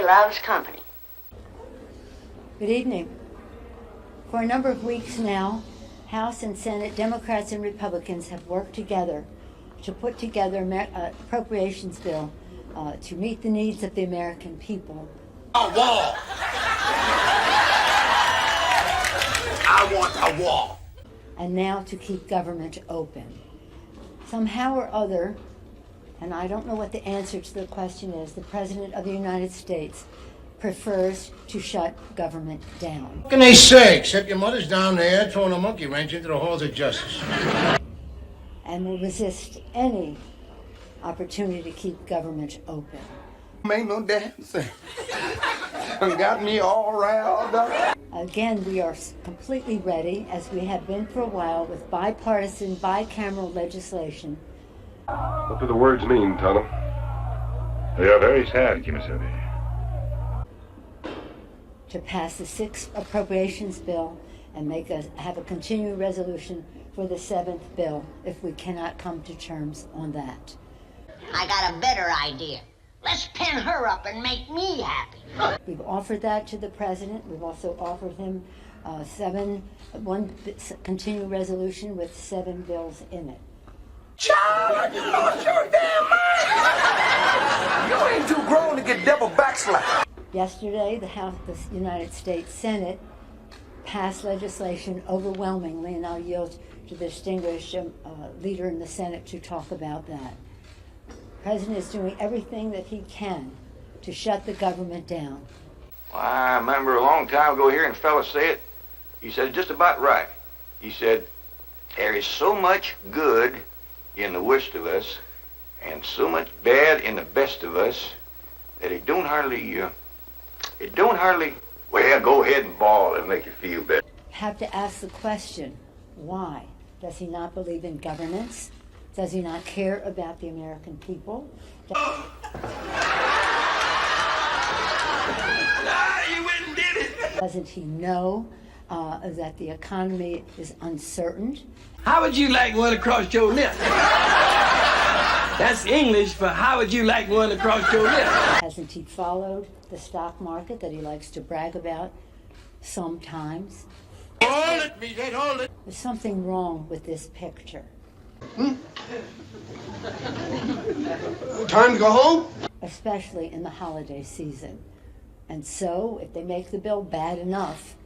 loves company. Good evening. For a number of weeks now, House and Senate Democrats and Republicans have worked together to put together an appropriations bill to meet the needs of the American people. A wall! I want a wall! And now to keep government open. Somehow or other, and I don't know what the answer to the question is, the President of the United States prefers to shut government down. What can they say, except your mother's down there throwing a monkey wrench into the halls of justice? And will resist any opportunity to keep government open. Ain't no damn thing. Got me all riled up. Again, we are completely ready, as we have been for a while, with bipartisan, bicameral legislation. What do the words mean, Tonto? They are very sad, Kimasabi. To pass the 6th appropriations bill and have a continuing resolution for the 7th bill if we cannot come to terms on that. I got a better idea. Let's pin her up and make me happy. We've offered that to the president. We've also offered him one continuing resolution with 7 bills in it. Child, you lost your damn mind! You ain't too grown to get double backslapped. Yesterday, the United States Senate passed legislation overwhelmingly, and I'll yield to the distinguished leader in the Senate to talk about that. The President is doing everything that he can to shut the government down. Well, I remember a long time ago hearing a fellow say it. He said it just about right. He said, there is so much good in the worst of us and so much bad in the best of us that it don't hardly, well, go ahead and bawl and make you feel better. Have to ask the question, why? Does he not believe in governance? Does he not care about the American people? You went and did it! Doesn't he know that the economy is uncertain? How would you like one across your lip? That's English for how would you like one across your lip? Hasn't he followed the stock market that he likes to brag about sometimes? Hold it, BJ, hold it! There's something wrong with this picture. Time to go home? Especially in the holiday season. And so, if they make the bill bad enough,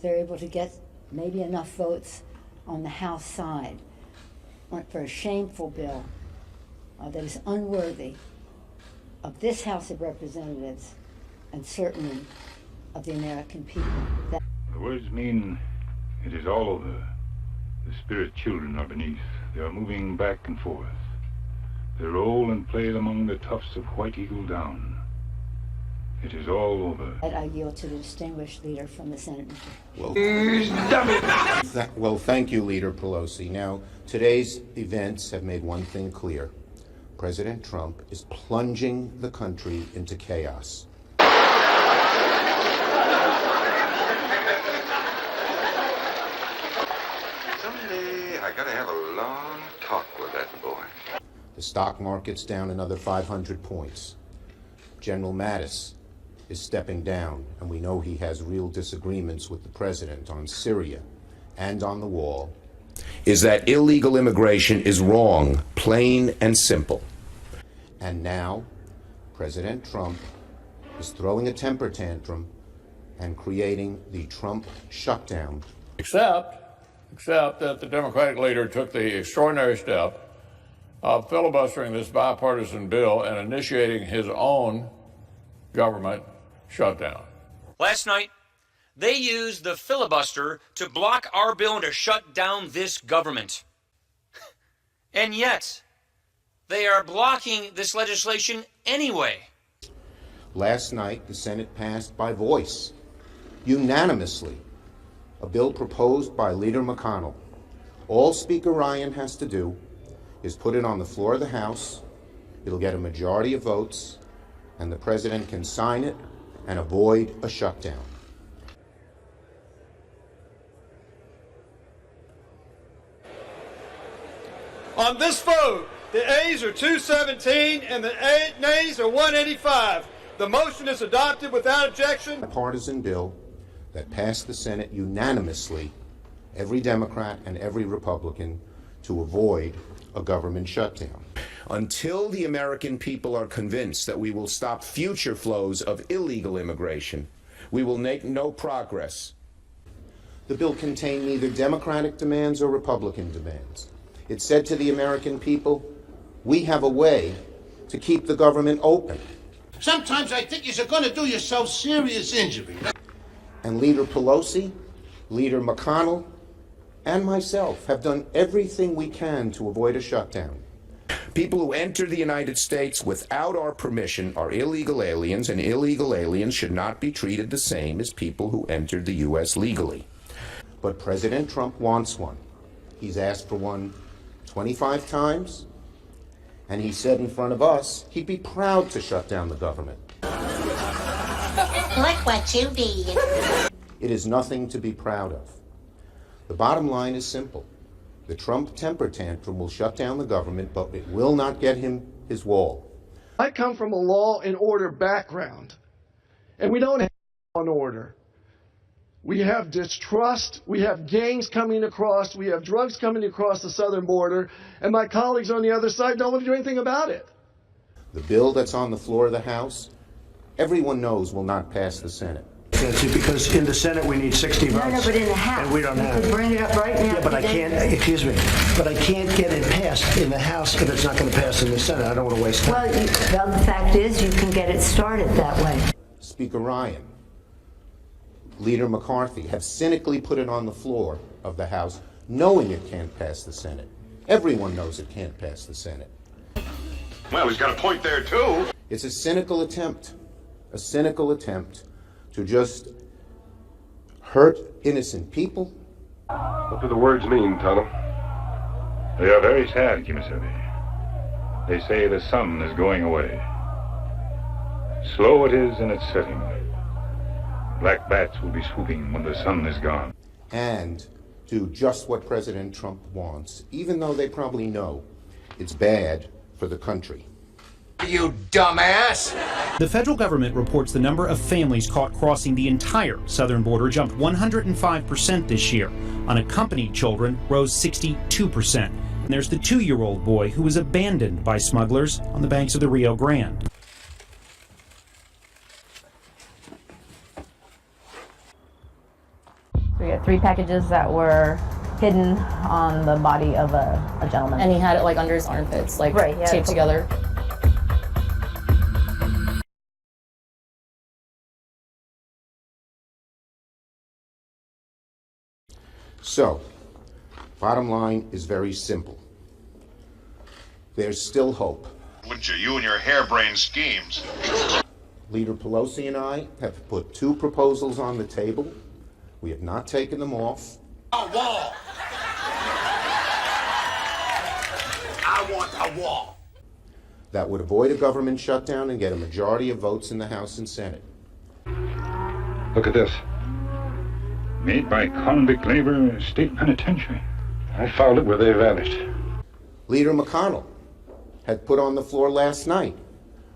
they're able to get maybe enough votes on the House side for a shameful bill that is unworthy of this House of Representatives and certainly of the American people. The words mean it is all over. The spirit children are beneath. They are moving back and forth. They roll and play among the tufts of white eagle down. It is all over. I yield to the distinguished leader from the Senate. Well, thank you, Leader Pelosi. Now, today's events have made one thing clear. President Trump is plunging the country into chaos. Someday I gotta have a long talk with that boy. The stock market's down another 500 points. General Mattis is stepping down, and we know he has real disagreements with the president on Syria and on the wall. Is that illegal immigration is wrong, plain and simple. And now, President Trump is throwing a temper tantrum and creating the Trump shutdown. Except that the Democratic leader took the extraordinary step of filibustering this bipartisan bill and initiating his own government shutdown. Last night, they used the filibuster to block our bill and to shut down this government. And yet, they are blocking this legislation anyway. Last night, the Senate passed by voice, unanimously, a bill proposed by Leader McConnell. All Speaker Ryan has to do is put it on the floor of the House. It'll get a majority of votes, and the president can sign it and avoid a shutdown. On this vote, the ayes are 217 and the nays are 185. The motion is adopted without objection. A partisan bill that passed the Senate unanimously, every Democrat and every Republican, to avoid a government shutdown. Until the American people are convinced that we will stop future flows of illegal immigration, we will make no progress. The bill contained neither Democratic demands or Republican demands. It said to the American people, we have a way to keep the government open. Sometimes I think you're going to do yourself serious injury. And Leader Pelosi, Leader McConnell, and myself have done everything we can to avoid a shutdown. People who enter the United States without our permission are illegal aliens, and illegal aliens should not be treated the same as people who entered the U.S. legally. But President Trump wants one. He's asked for one 25 times, and he said in front of us he'd be proud to shut down the government. Look what you did. It is nothing to be proud of. The bottom line is simple. The Trump temper tantrum will shut down the government, but it will not get him his wall. I come from a law and order background, and we don't have law and order. We have distrust, we have gangs coming across, we have drugs coming across the southern border, and my colleagues on the other side don't want to do anything about it. The bill that's on the floor of the House, everyone knows will not pass the Senate. Because in the Senate we need 60 votes. No, but in the House. And we don't have it. Bring it up right now. Yeah, but I can't, excuse me, but I can't get it passed in the House if it's not going to pass in the Senate. I don't want to waste time. Well, the fact is you can get it started that way. Speaker Ryan, Leader McCarthy have cynically put it on the floor of the House, knowing it can't pass the Senate. Everyone knows it can't pass the Senate. Well, he's got a point there, too. It's a cynical attempt to just hurt innocent people. What do the words mean, Tonto? They are very sad, Kimasabi. They say the sun is going away. Slow it is in its setting. Black bats will be swooping when the sun is gone. And do just what President Trump wants, even though they probably know it's bad for the country. You dumbass! The federal government reports the number of families caught crossing the entire southern border jumped 105% this year. Unaccompanied children rose 62%. And there's the 2-year-old boy who was abandoned by smugglers on the banks of the Rio Grande. We got 3 packages that were hidden on the body of a gentleman. And he had it like under his armpits, like right, taped together. So, bottom line is very simple. There's still hope. Wouldn't you? You and your harebrained schemes. Leader Pelosi and I have put 2 proposals on the table. We have not taken them off. A wall! I want a wall! That would avoid a government shutdown and get a majority of votes in the House and Senate. Look at this. Made by convict labor state penitentiary. I found it where they vanished. Leader McConnell had put on the floor last night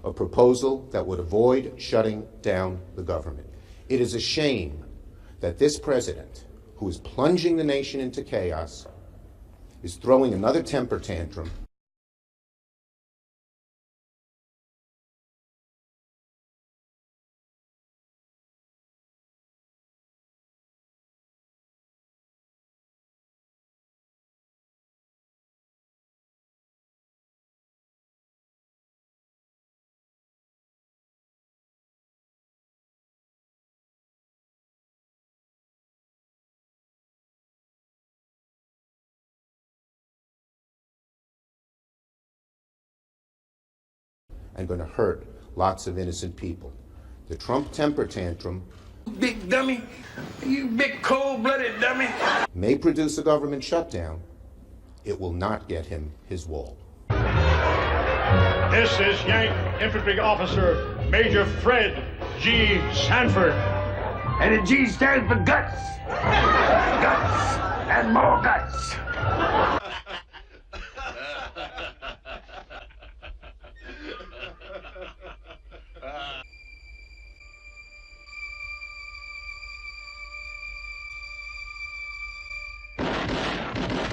a proposal that would avoid shutting down the government. It is a shame that this president, who is plunging the nation into chaos, is throwing another temper tantrum. And going to hurt lots of innocent people. The Trump temper tantrum, Big dummy, you big cold-blooded dummy, may produce a government shutdown. It will not get him his wall. This is Yank Infantry Officer Major Fred G. Sanford. and the G stands for guts. Guts and more guts.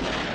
Thank you.